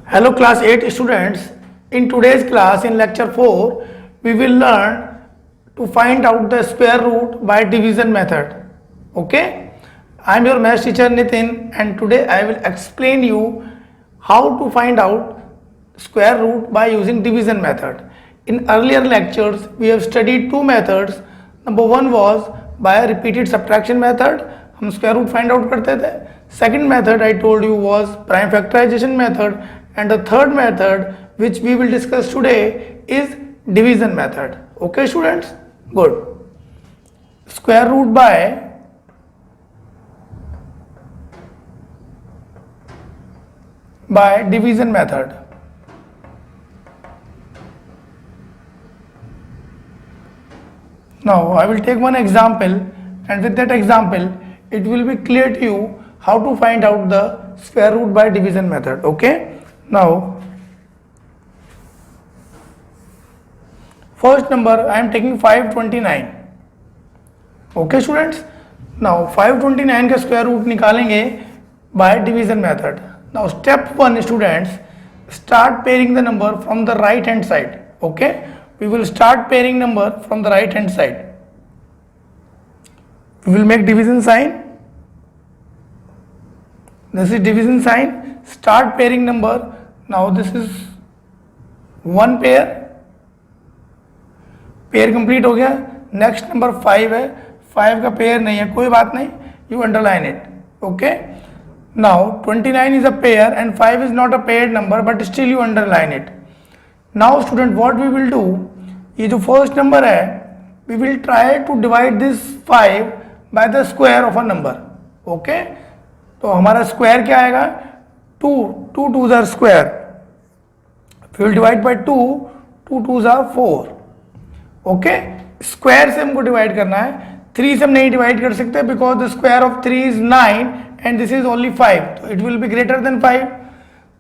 Hello class 8 students. In today's class in lecture 4 we will learn to find out the square root by division method. Okay? I am your math teacher Nitin and today I will explain you how to find out square root by using division method. In earlier lectures we have studied two methods. Number one was by a repeated subtraction method. हम square root find out करते थे. Second method I told you was prime factorization method. And the third method which we will discuss today is division method. Okay students? Good. Square root by division method. Now I will take one example and with that example it will be clear to you how to find out the square root by division method. Okay? Now, first number I am taking 529. Okay students? Now 529 का square root निकालेंगे by division method. Now step 1 students, start pairing the number from the right hand side. Okay? We will start pairing number from the right hand side. We will make division sign. This is division sign. Start pairing number. Now this is one pair. Pair complete हो गया. Next number 5 है. 5 का pair नहीं है, कोई बात नहीं, you underline it. Okay. Now 29 is a pair and 5 is not a paired number but still you underline it. Now student what we will do, ये जो फर्स्ट नंबर है we will try to divide this 5 by the square of a number. Okay. तो हमारा square क्या आएगा, 2 2s are square. We will divide by 2 2s are 4. Okay. Square से हमको divide करना है, 3 से हम नहीं डिवाइड कर सकते because the square of 3 is 9 and this is only 5, तो it will be greater than 5.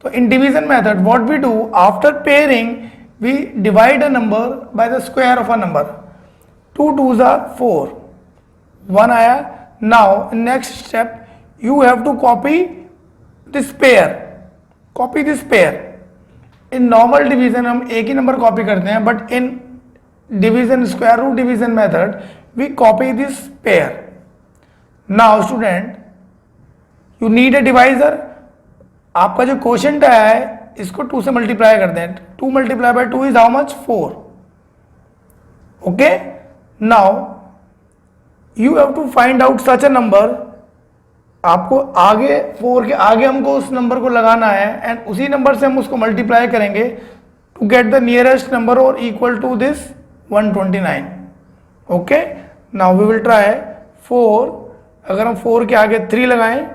तो in division method what we do, after pairing we divide a number by the square of a number. 2 2s are 4, 1 आया. Now next step you have to copy this pair. Copy this pair. In normal division हम एक ही number copy करते हैं, but in division square root division method we copy this pair. Now student you need a divisor. आपका जो quotient आया है इसको 2 से मल्टीप्लाई कर दें. 2 multiplied by 2 is how much, 4. Okay. Now you have to find out such a number. आपको आगे 4 के आगे हमको उस नंबर को लगाना है एंड उसी नंबर से हम उसको मल्टीप्लाई करेंगे to get the nearest number और equal to this 129. Okay. Now we will try 4. अगर हम 4 के आगे 3 लगाएं,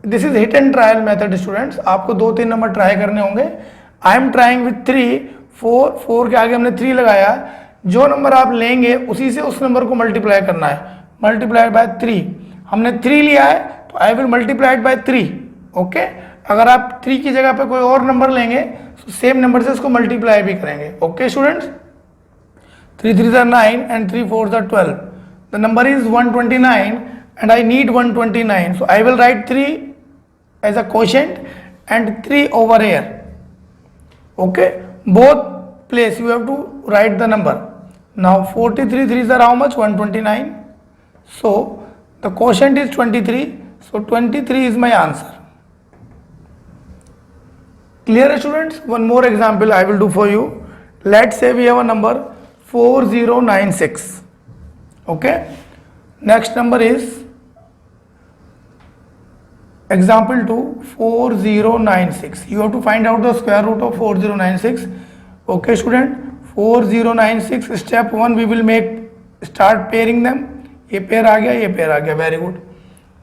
this is hit and trial method students. आपको 2-3 नंबर ट्राई करने होंगे. I am trying with 3. 4 के आगे हमने 3 लगाया. जो नंबर आप लेंगे उसी से उस नंबर को मल्टीप्लाई करना है. मल्टीप्लाइड बाय 3, हमने 3 लिया है तो I will multiplied by 3. Okay. अगर आप 3 की जगह पे कोई और नंबर लेंगे तो सेम नंबर से उसको मल्टीप्लाई भी करेंगे. Okay students. 3 3s are 9 and 3 4s are 12. The number is 129 and I need 129. So I will write 3 as a quotient and 3 over here. Okay. Both place you have to write the number. Now 43 3s are how much, 129. So the quotient is 23. So 23 is my answer. Clear students? One more example I will do for you. Let's say we have a number 4096. Okay. Next number is example 2, 4096. You have to find out the square root of 4096. Okay student. 4096 step 1 we will make, start pairing them. ये pair आ गया, ये pair आ गया. Very good.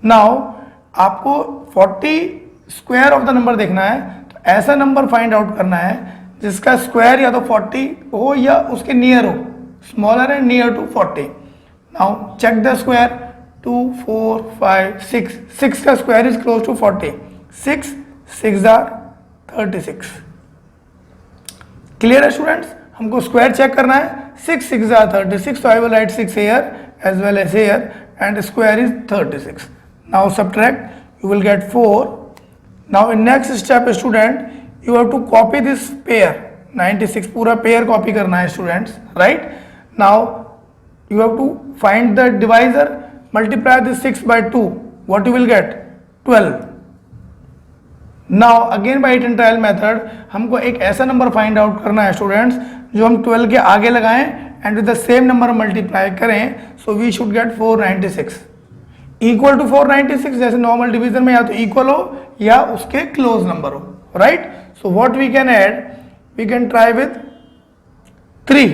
Now आपको 40 square of the number देखना है, तो ऐसा number find out करना है जिसका स्क्वायर या तो 40 हो या उसके नियर हो, smaller and near to 40. Now check the square. 2 4 5 6. 6 का square is close to 40. 6 6 are 36. Clear है स्टूडेंट्स? हमको स्क्वायर चेक करना है. 6 6 आर 36. तो I will write 6 here as well as here and square is 36. Now subtract, you will get 4. Now in next step student, you have to copy this pair 96 पूरा pair copy करना है students, right? Now you have to find the divisor, multiply this 6 by 2, what you will get? 12. Now again by hit and trial method हमको एक ऐसा number find out करना है students जो हम 12 के आगे लगाएं and with the same number multiply करें, so we should get 496 equal to 496. जैसे नॉर्मल डिवीजन में या तो इक्वल हो या उसके क्लोज नंबर हो, right? So what we can add, we can try with 3.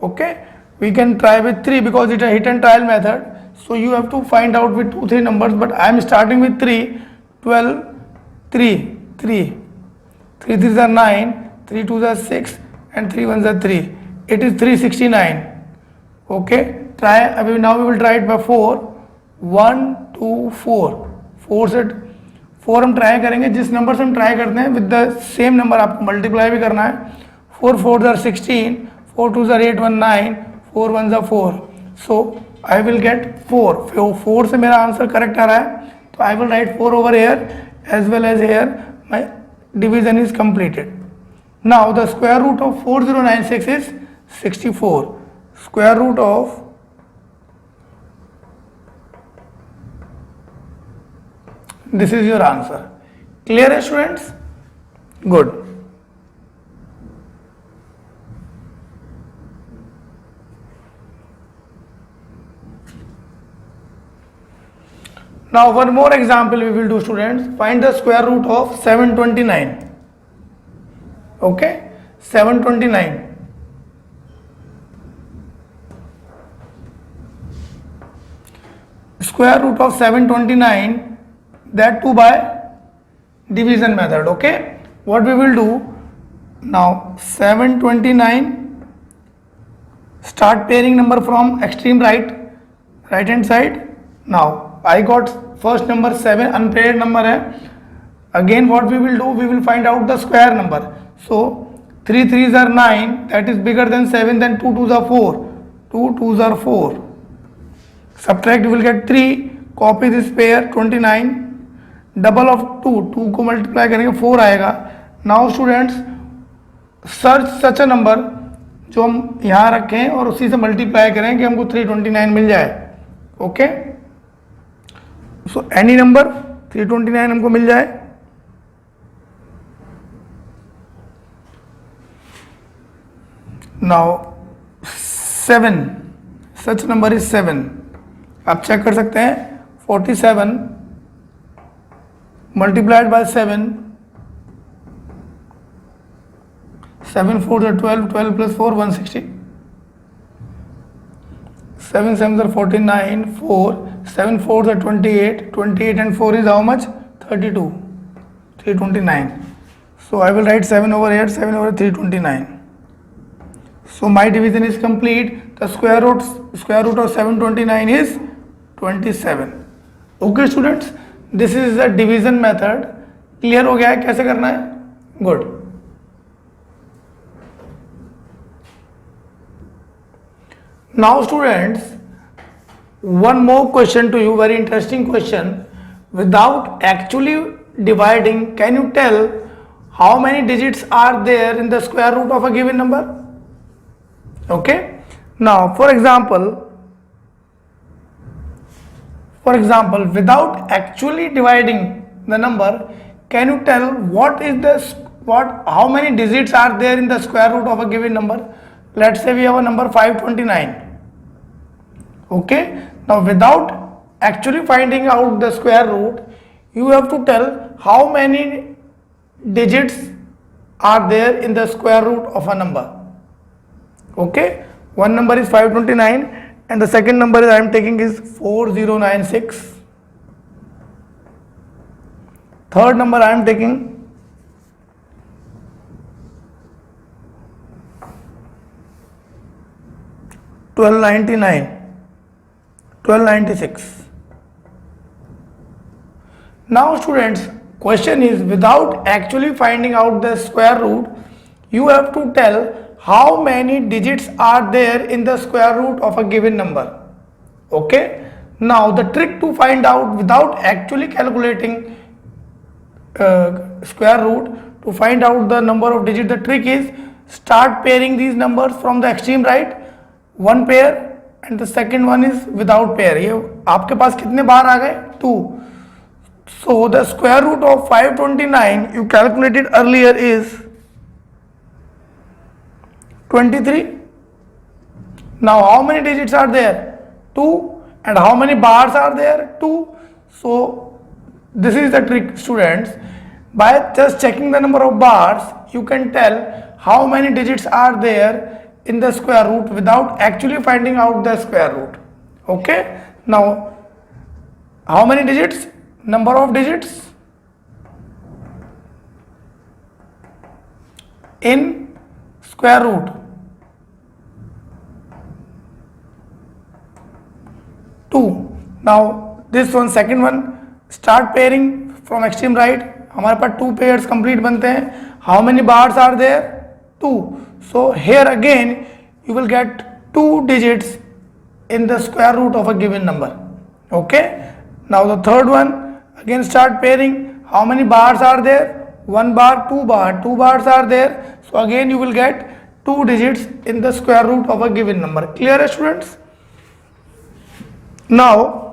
Okay, we can try with 3 because it's a hit and trial method, so you have to find out with 2 3 numbers, but I am starting with 3. 12 3 3 3 3s are 9, 3 2s are 6 and 3 1s are 3. It is 369. Okay, try. Now we will try it by 4. 1 2 4 4 से 4 हम try करेंगे. जिस number से हम try करते हैं with the same number आपको multiply भी करना है. 4 4s are 16, 4 2s are 8 1 9, 4 1s are 4. So I will get 4. 4 से मेरा आंसर करेक्ट आ रहा है, तो I will write 4 over here as well as here. My division is completed. Now the square root of 4096 is 64. Square root of this is your answer. Clear students? Good. Now one more example we will do students. Find the square root of 729. Okay, 729. Square root of 729, that too by division method. Okay, what we will do now, 729, start pairing number from extreme right hand side. Now I got first number 7, unpaired number है. Again what we will do, we will find out the square number. So 3 3s are 9, that is bigger than 7, then 2 2s are 4, 2 2s are 4. Subtract, you will get 3. Copy this pair 29. Double of 2, 2 को multiply करेंगे 4 आएगा. Now students search such a number जो हम यहाँ रखें और उसी से मल्टीप्लाई करें कि हमको 329 मिल जाए. ओके, सो एनी नंबर 329 हमको मिल जाए. Now 7, such number is 7. आप चेक कर सकते हैं 47 multiplied by 7, 7 4 are 12, 12 plus 4 160, 7 7s are 49, 4 7 4s are 28, 28 and 4 is how much? 32, 329. So I will write 7 over here, 7 over 329. So my division is complete. The square root of 729 is 27. Okay students, this is the division method. Clear हो गया है कैसे करना है? Good. Now students, one more question to you, very interesting question. Without actually dividing, can you tell how many digits are there in the square root of a given number? Okay, now for example, without actually dividing the number, can you tell how many digits are there in the square root of a given number? Let's say we have a number 529. Okay, now without actually finding out the square root, you have to tell how many digits are there in the square root of a number. Okay, one number is 529 and the second number I am taking is 4096. Third number I am taking 1299, 1296. Now students, question is, without actually finding out the square root, you have to tell how many digits are there in the square root of a given number. Okay, now the trick to find out without actually calculating square root. To find out the number of digits, the trick is start pairing these numbers from the extreme right, one pair and the second one is without pair. ये आपके पास कितने बार आ गए? 2. So the square root of 529 you calculated earlier is 23. Now how many digits are there? 2. And how many bars are there? 2. So this is the trick, students. By just checking the number of bars, you can tell how many digits are there in the square root without actually finding out the square root. Okay. Now, how many digits? Number of digits in square root. 2. Now, this one, second one, start pairing from extreme right. हमारे पास 2 pairs complete बनते हैं. How many bars are there? 2. So here again you will get 2 digits in the square root of a given number. Okay. Now the third one, again start pairing. How many bars are there? 1 bar, 2 bar. 2 bars are there. So again you will get 2 digits in the square root of a given number. Clear, students? Now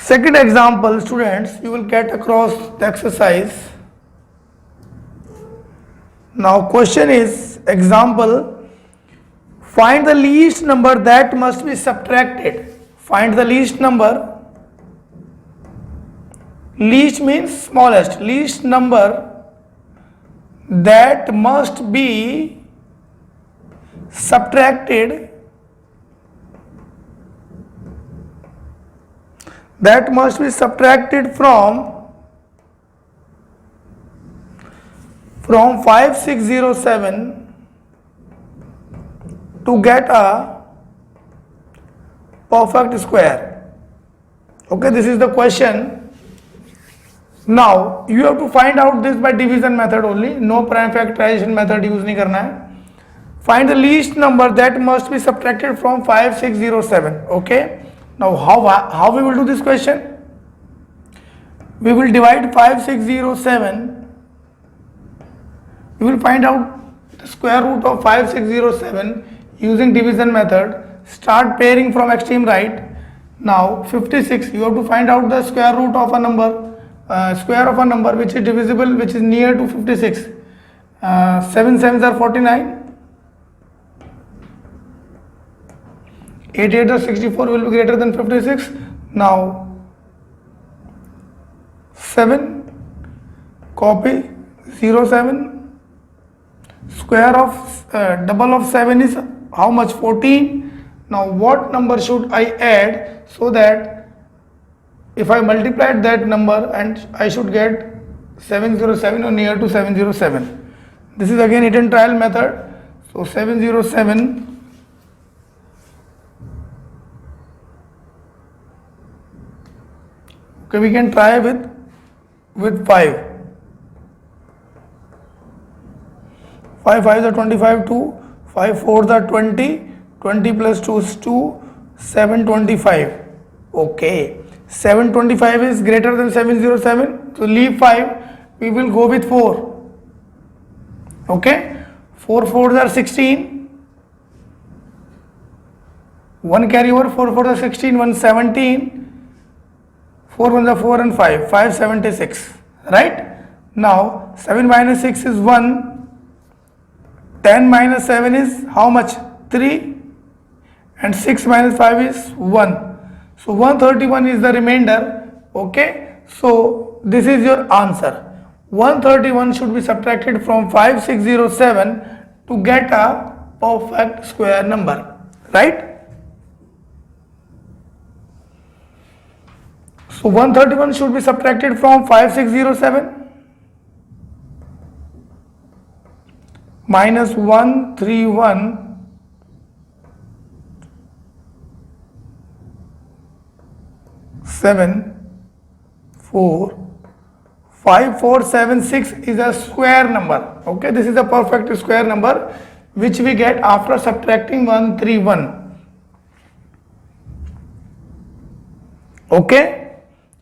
second example, students, you will get across the exercise. Now question is, example, find the least number that must be subtracted. Find the least number. Least means smallest. Least number that must be subtracted. That must be subtracted from 5607 to get a perfect square. Okay, this is the question. Now you have to find out this by division method only. No prime factorization method use नहीं करना है. Find the least number that must be subtracted from 5607. Okay. Now how we will do this question? We will divide 5607. We will find out the square root of 5607 using division method. Start pairing from extreme right. Now 56, you have to find out the square root of a number, square of a number which is divisible, which is near to 56. 7 sevens are 49. 8 8 or 64 will be greater than 56. Now 7, copy 07. Square of double of 7 is how much? 14. Now what number should I add so that if I multiplied that number and I should get 707 or near to 707. This is again hidden trial method. So 707. Okay, we can try with 5. 5 5s are 25, 2. 5 4s are 20. 20 plus 2 is 2. 725. Okay. 725 is greater than 707. So leave 5. We will go with 4. Okay. 4 4s are 16. 1 carry over. 4 4s are 16. 1 17. 4 1s are 4 and 5. 576. Right. Now 7 minus 6 is 1. 10 minus 7 is how much? 3. And 6 minus 5 is 1. So 131 is the remainder. Okay. So this is your answer. 131 should be subtracted from 5607 to get a perfect square number. Right. So 131 should be subtracted from 5607. Minus 131 7 4 5 4 7 6 is a square number. Okay, this is a perfect square number which we get after subtracting 131. Okay.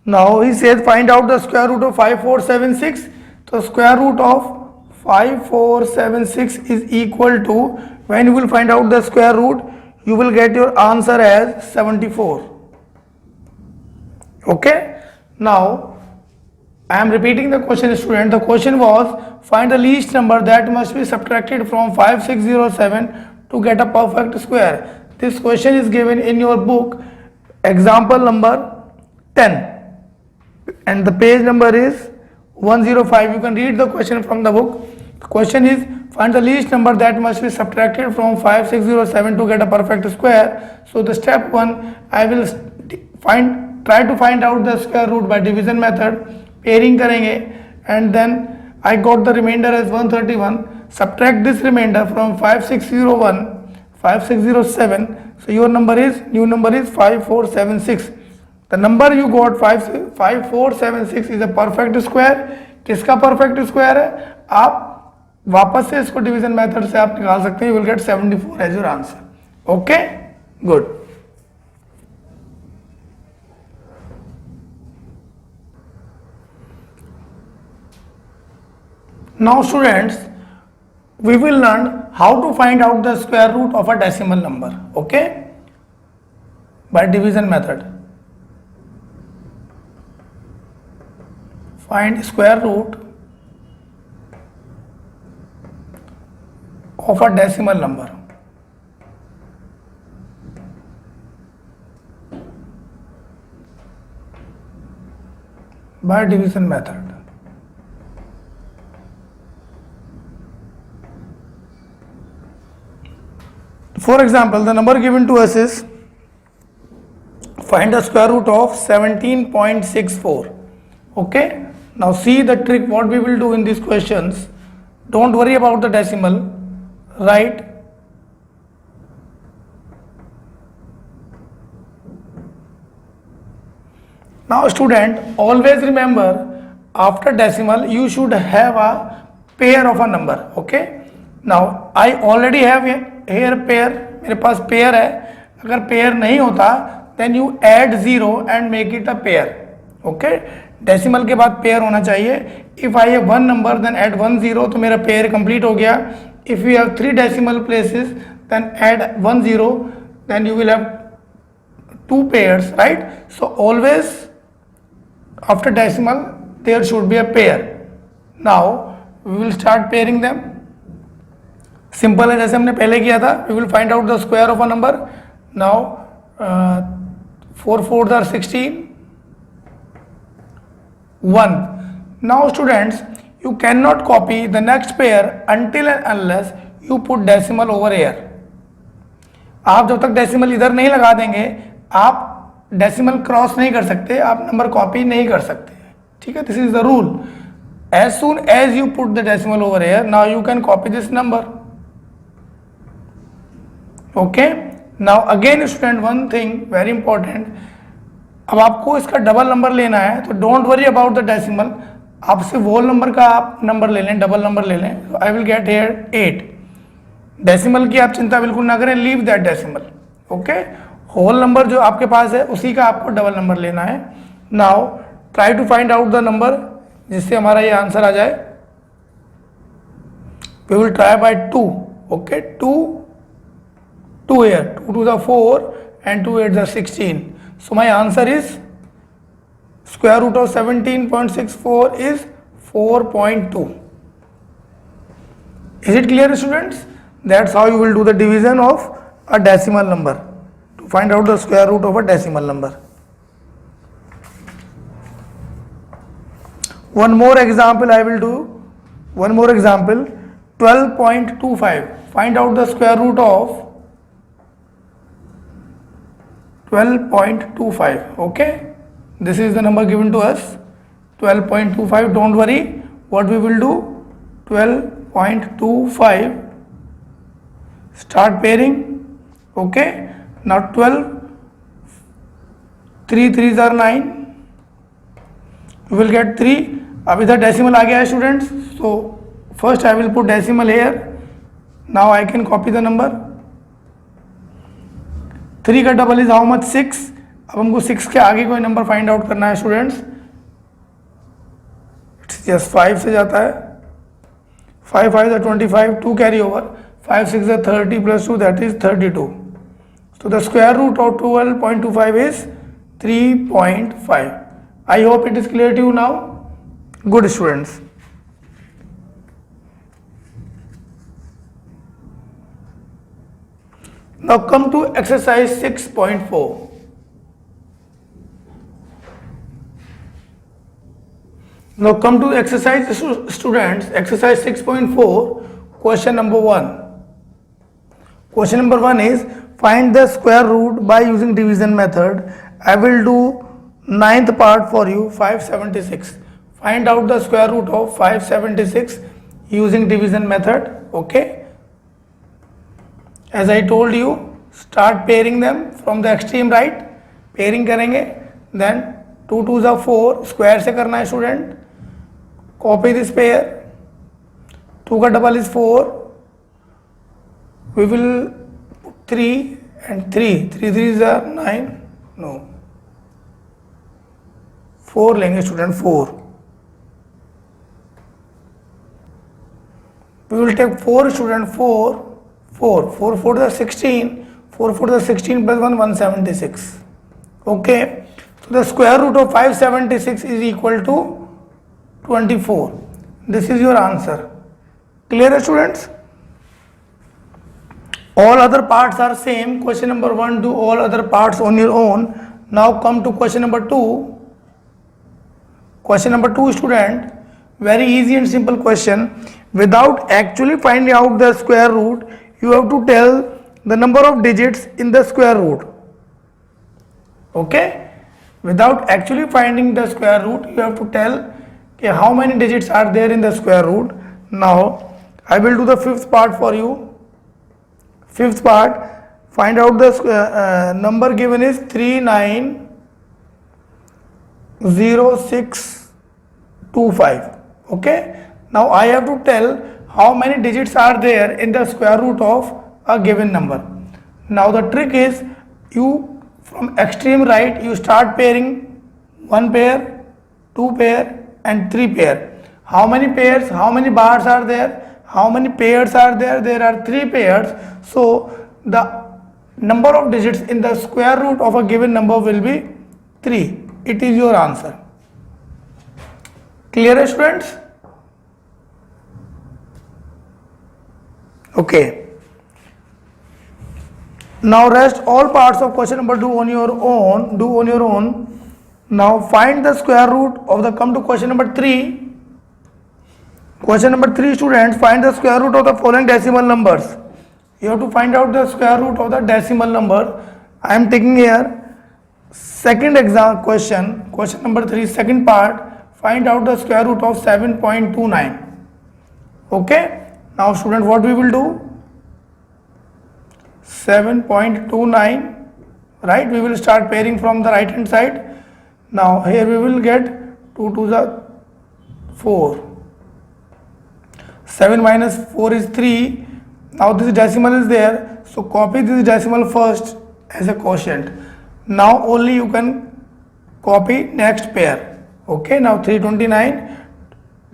Now he says find out the square root of 5476. So square root of 5476 is equal to, when you will find out the square root, you will get your answer as 74. Okay. Now I am repeating the question, student. The question was find the least number that must be subtracted from 5607 to get a perfect square. This question is given in your book, example number 10, and the page number is 105. You can read the question from the book. The question is find the least number that must be subtracted from 5607 to get a perfect square. So the step 1, I will try to find out the square root by division method. Pairing करेंगे, and then I got the remainder as 131. Subtract this remainder from 5601, 5607. So your new number is 5476. The number you got 5476 is a perfect square. किसका perfect square है? आप वापस से इसको division method से आप निकाल सकते हैं. You will get 74 as your answer. Okay, good. Now students, we will learn how to find out the square root of a decimal number, okay, by division method. Find square root of a decimal number. By division method. For example, the number given to us is find the square root of 17.64. Okay. Now see the trick what we will do in these questions. Don't worry about the decimal. Write now student, always remember after decimal you should have a pair of a number. Okay. Now I already have here pair, मेरे पास pair है. अगर pair नहीं होता then you add 0 and make it a pair. Okay. Decimal के बाद pair होना चाहिए. If I have one number then add 1 0, तो मेरा पेयर कंप्लीट हो गया. If you have 3 decimal places then add 1 0, then you will have 2 pairs, right. So always after decimal there should be a pair. Now we will start pairing them. Simple है, जैसे हमने पहले किया था. We will find out the square of a number. Now 4 4s are 16. 1. Now students, you cannot copy the next pair until and unless you put decimal over here. आप जब तक decimal इधर नहीं लगा देंगे आप डेसिमल क्रॉस नहीं कर सकते, आप नंबर कॉपी नहीं कर सकते. ठीक है, this is the rule. As soon as you put the decimal over here, now you can copy this number. Okay. Now again student, one thing very important. अब आपको इसका डबल नंबर लेना है तो don't worry about the decimal. आप सिर्फ whole number का आप नंबर ले लें, डबल नंबर ले लें. I will get here 8. Decimal की आप चिंता बिल्कुल ना करें, leave that decimal. Okay. Whole number जो आपके पास है उसी का आपको डबल नंबर लेना है. Now try to find out the number जिससे हमारा ये आंसर आ जाए. We will try by 2. Okay. 2 here, 2 to the 4 and 2 8 the 16. So my answer is square root of 17.64 is 4.2. Is it clear students? That's how you will do the division of a decimal number, to find out the square root of a decimal number. One more example I will do. One more example, 12.25. Find out the square root of 12.25. Okay, this is the number given to us, 12.25. Don't worry, what we will do, 12.25, start pairing. Okay. Now 12, 3 3s are 9, you will get 3. अब इधर decimal आ गया है students, so first I will put decimal here. Now I can copy the number. 3 का double is how much 6. अब हमको 6 के आगे कोई नंबर फाइंड आउट करना है स्टूडेंट्स। यस 5 से जाता है, 5 5 is 25, 2 carry over, 5 6 is 30 plus 2 that is 32. So the square root of 12.25 is 3.5. I hope it is clear to you now. Good students. Now come to exercise 6.4. Now come to exercise students, exercise 6.4, question number 1. Question number 1 is find the square root by using division method. I will do 9th part for you, 576. Find out the square root of 576 using division method. Okay. As I told you, start pairing them from the extreme right. Pairing करेंगे, then 2 2s are 4, square से करना है student. Copy this pair. 2 का double is 4. We will put 3 and 3. 3 3s are 9. No. 4 लेंगे student, 4. We will take 4 student, 4. 4 4 4 is 16. 4 4 is 16 plus 1 176. Okay. So the square root of 576 is equal to 24. This is your answer. Clear students? All other parts are same. Question number 1, do all other parts on your own. Now come to question number 2. Question number 2 student, very easy and simple question. Without actually finding out the square root, you have to tell the number of digits in the square root. Okay? Without actually finding the square root, you have to tell how many digits are there in the square root. Now I will do the 5th part for you. 5th part, find out the number given is 390625. Okay. Now I have to tell how many digits are there in the square root of a given number. Now the trick is, you from extreme right you start pairing 1 pair, 2 pair and 3 pair. How many pairs, how many bars are there, how many pairs are there? There are 3 pairs. So the number of digits in the square root of a given number will be 3. It is your answer. Clear students? Okay. Now rest all parts of question number 2 on your own. Do on your own. Now find the square root of the, come to question number 3. Question number 3 students, find the square root of the following decimal numbers. You have to find out the square root of the decimal number. I am taking here second exam question, question number 3, second part. Find out the square root of 7.29. Okay. Now student, what we will do? 7.29, right? We will start pairing from the right hand side. Now here we will get 2 2s are 4. 7 minus 4 is 3. Now this decimal is there, so copy this decimal first as a quotient. Now only you can copy next pair. Okay. Now 329,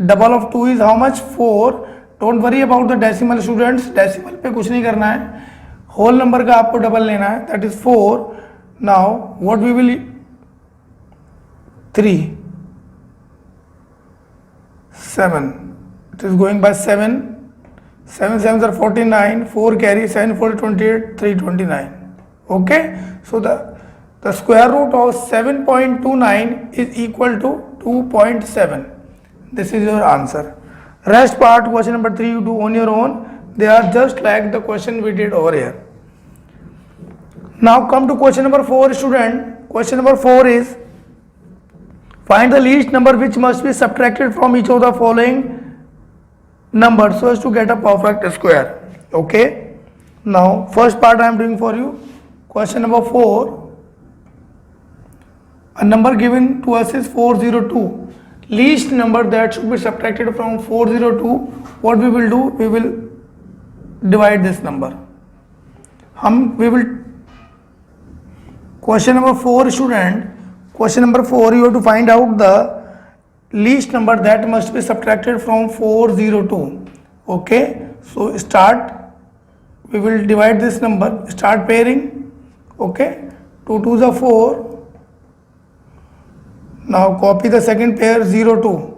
double of 2 is how much? 4. Don't worry about the decimal students. Decimal पे कुछ नहीं करना है. Whole number का आपको double लेना है. That is 4. Now what we will 3 7. It is going by 7. 7 7s are 49. 4 carry 7 4 28 329. Okay. So the square root of 7.29 is equal to 2.7. This is your answer. Rest part, question number 3, you do on your own. They are just like the question we did over here. Now come to question number 4 student. Question number 4 is find the least number which must be subtracted from each of the following numbers so as to get a perfect square. Okay. Now first part I am doing for you. Question number 4. A number given to us is 402. Least number that should be subtracted from 402. What we will do? We will divide this number. We will Question number 4, student. Question number 4, you have to find out the least number that must be subtracted from 402. Okay, so start. We will divide this number. Start pairing. Okay, 2 2s are 4. Now copy the second pair 0 2.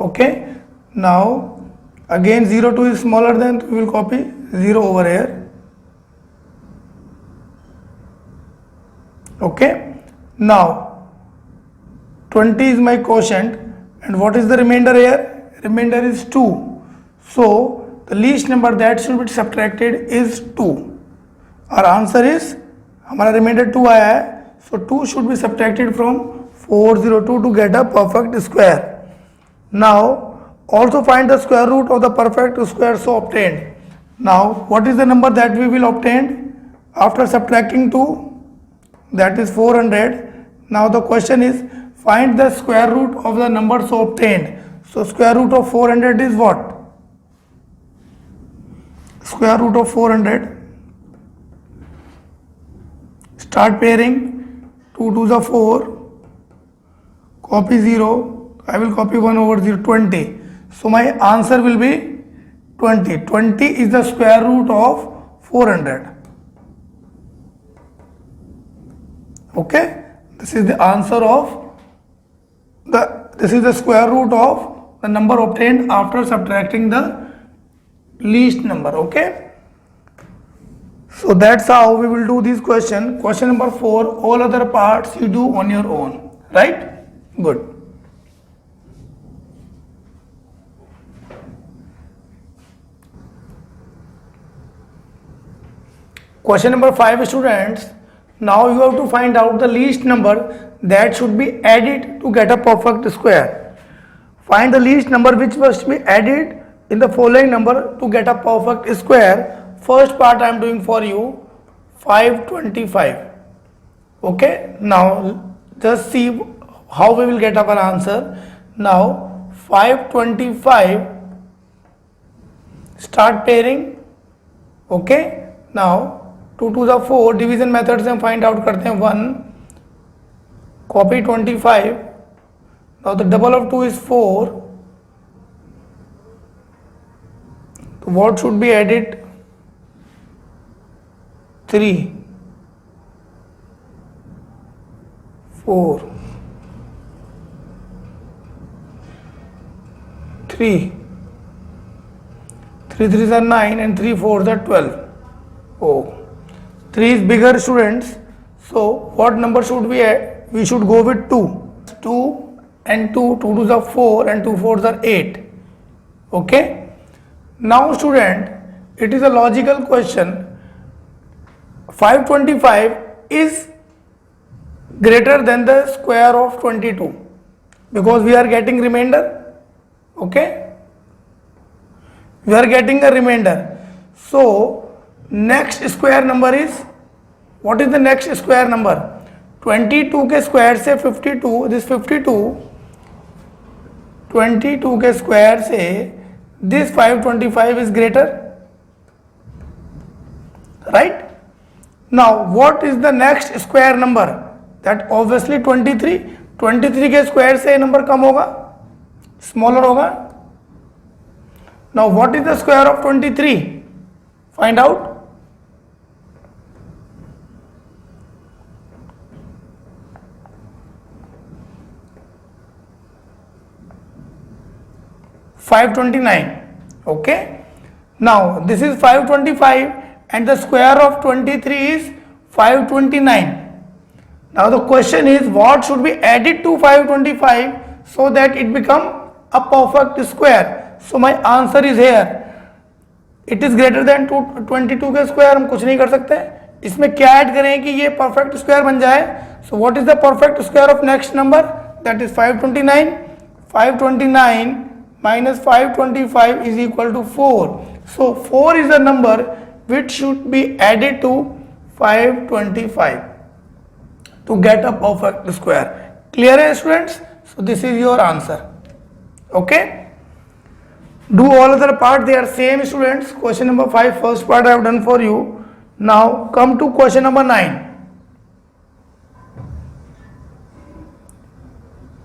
Okay, now again 0 2 is smaller than, we will copy 0 over here. Okay, now 20 is my quotient, and what is the remainder here? Remainder is 2. So the least number that should be subtracted is 2. Our answer is, हमारा remainder 2 आया है, so 2 should be subtracted from 402 to get a perfect square. Now also find the square root of the perfect square so obtained. Now what is the number that we will obtain after subtracting 2? That is 400. Now the question is, find the square root of the number so obtained. So square root of 400 is what? Square root of 400. Start pairing. 2 2s are 4. Copy 0. I will copy 1 over 0, 20. So my answer will be 20. 20 is the square root of 400. Okay, this is the answer of this is the square root of the number obtained after subtracting the least number. Okay, so that's how we will do this question. Question number 4, all other parts you do on your own, right? Good. Question number 5, students. Now you have to find out the least number that should be added to get a perfect square. Find the least number which must be added in the following number to get a perfect square. First part I am doing for you, 525. Okay, now just see how we will get our answer. Now 525, start pairing. Okay, now 2 2s are 4, division method से हम find out करते हैं 1, copy 25. Now the double of 2 is 4. तो what should be added? 3 4 3 3 3s are 9 and 3 4s are 12. Oh, 3 is bigger, students. So what number should we add? We should go with 2. 2 and 2, 2 2s are 4 and 2 4s are 8. Okay. Now student, it is a logical question. 525 is greater than the square of 22 because we are getting remainder. Okay. We are getting a remainder. So next square number is, what is the next square number? 22 के square से 52, this 52, 22 के square से this 525 is greater, right? Now what is the next square number? That obviously 23. 23 के square से number कम होगा, smaller होगा. Now what is the square of 23? Find out. $529. Okay, now this is 525 and the square of 23 is 529. Now the question is, what should be added to 525 so that it become a perfect square? So my answer is here, it is greater than 22 के square. हम कुछ नहीं कर सकते, इसमें क्या add करें कि ये परफेक्ट स्क्वायर बन जाए? So what is the perfect square of next number? That is 529. 529 minus 525 is equal to 4. So 4 is the number which should be added to 525 to get a perfect square. Clear, students? So this is your answer. Okay, do all other part, they are same, students. Question number 5 first part I have done for you. Now come to question number 9.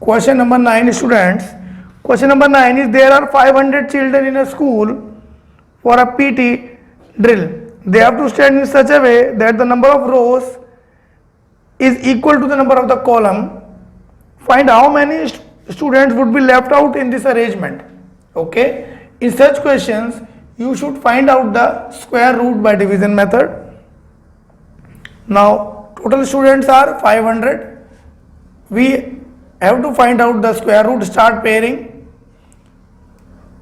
question number 9, students. Question number 9 is there are 500 children in a school for a PT drill. They have to stand in such a way that the number of rows is equal to the number of the column. Find how many students would be left out in this arrangement. Okay. In such questions, you should find out the square root by division method. Now, total students are 500. We have to find out the square root. Start pairing.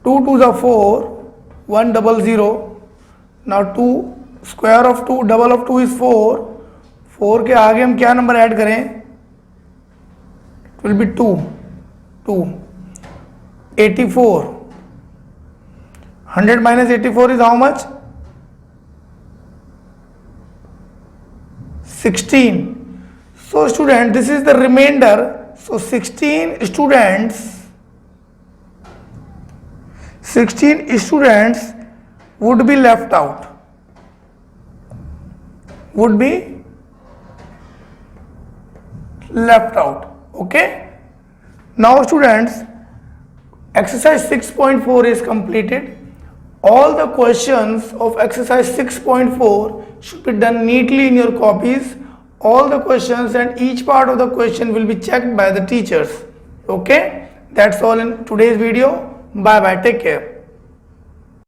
2 to the 4, 1 double 0. Now 2 square of 2 double of 2 is 4. 4 के आगे हम क्या number add करें? It will be 2. 84. 100 minus 84 is how much? 16. So student, this is the remainder. So 16 students would be left out. Okay. Now students, exercise 6.4 is completed. All the questions of exercise 6.4 should be done neatly in your copies. All the questions and each part of the question will be checked by the teachers. Okay, that's all in today's video. Bye bye, take care.